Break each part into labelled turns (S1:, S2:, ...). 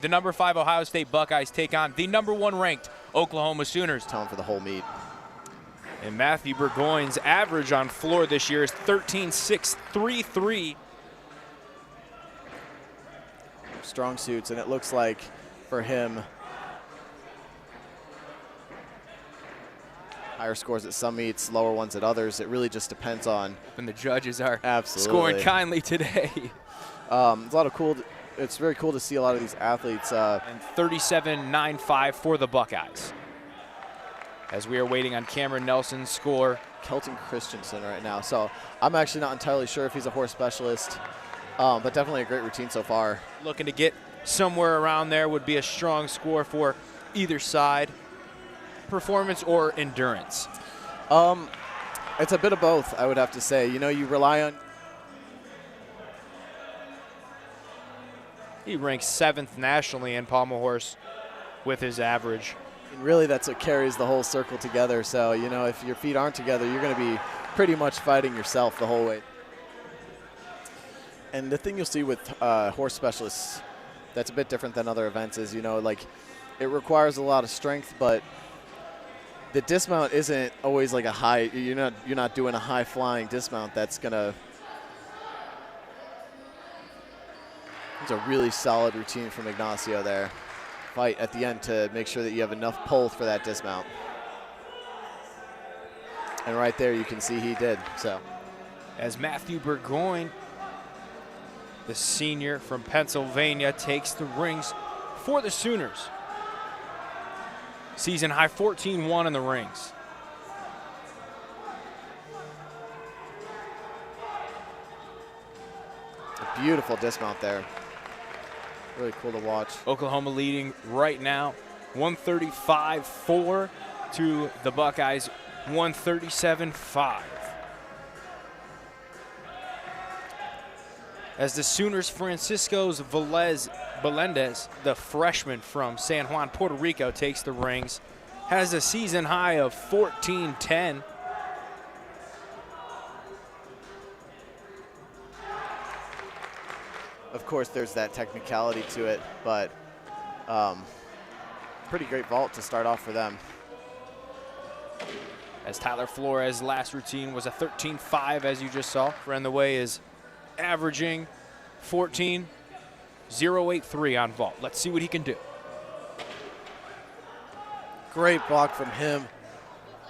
S1: The number 5 Ohio State Buckeyes take on the number 1 ranked Oklahoma Sooners.
S2: Time for the whole meet.
S1: And Matthew Burgoyne's average on floor this year is 13.633.
S2: Strong suits, and it looks like for him, higher scores at some meets, lower ones at others. It really just depends on.
S1: And the judges are
S2: Absolutely
S1: scoring kindly today.
S2: It's a lot of cool. It's very cool to see a lot of these athletes.
S1: And 37.95 for the Buckeyes. As we are waiting on Cameron Nelson's score.
S2: Kelton Christensen right now. So I'm actually not entirely sure if he's a horse specialist, but definitely a great routine so far.
S1: Looking to get somewhere around there would be a strong score for either side. Performance or endurance?
S2: It's a bit of both, I would have to say. You know, you rely on.
S1: He ranks 7th nationally in pommel horse with his average.
S2: And really, that's what carries the whole circle together. So, you know, if your feet aren't together, you're going to be pretty much fighting yourself the whole way. And the thing you'll see with horse specialists that's a bit different than other events is, you know, like it requires a lot of strength, but the dismount isn't always like a high. You're not doing a high flying dismount that's gonna. It's a really solid routine from Ignacio there. Fight at the end to make sure that you have enough pull for that dismount. And right there you can see he did. So,
S1: as Matthew Burgoyne, the senior from Pennsylvania, takes the rings for the Sooners. Season high 14-1 in the rings.
S2: A beautiful dismount there. Really cool to watch.
S1: Oklahoma leading right now, 135-4 to the Buckeyes, 137-5. As the Sooners' Francisco's Velez-Belendez, the freshman from San Juan, Puerto Rico, takes the rings, has a season high of 14-10.
S2: Of course, there's that technicality to it, but pretty great vault to start off for them.
S1: As Tyler Flores' last routine was a 13.5, as you just saw. Friend the way is averaging 14.083 on vault. Let's see what he can do.
S2: Great block from him.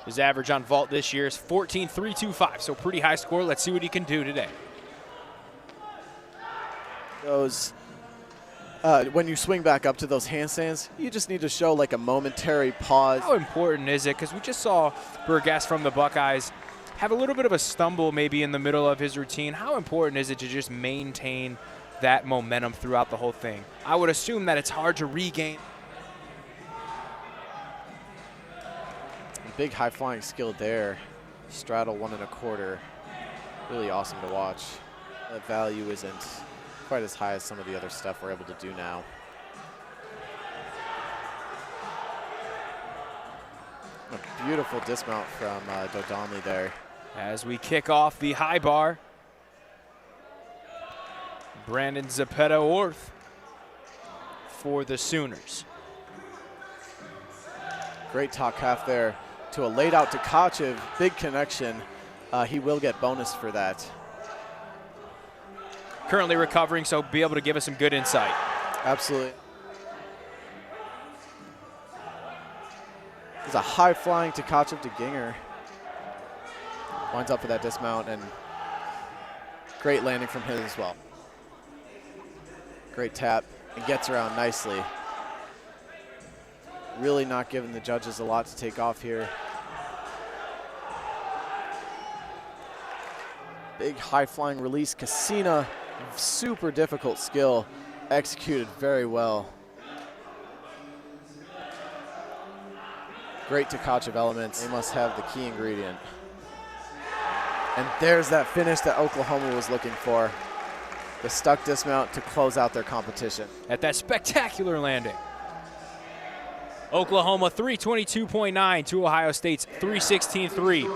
S1: His average on vault this year is 14.325, so pretty high score. Let's see what he can do today.
S2: Those, when you swing back up to those handstands, you just need to show like a momentary pause.
S1: How important is it? Because we just saw Burgess from the Buckeyes have a little bit of a stumble maybe in the middle of his routine. How important is it to just maintain that momentum throughout the whole thing? I would assume that it's hard to regain.
S2: Big high flying skill there. Straddle 1 1/4. Really awesome to watch. That value isn't quite as high as some of the other stuff we're able to do now. A beautiful dismount from Dodonley there.
S1: As we kick off the high bar, Brandon Zepeda-Orth for the Sooners.
S2: Great top half there to a laid out Tkachev. Big connection. He will get bonus for that.
S1: Currently recovering, so be able to give us some good insight.
S2: Absolutely. There's a high flying Tkachev to Ginger. Winds up for that dismount, and great landing from him as well. Great tap, and gets around nicely. Really not giving the judges a lot to take off here. Big high flying release. Cassina, super difficult skill, executed very well. Great Tkachev elements. They must have the key ingredient. And there's that finish that Oklahoma was looking for. The stuck dismount to close out their competition.
S1: At that spectacular landing. Oklahoma 322.9 to Ohio State's 316.3.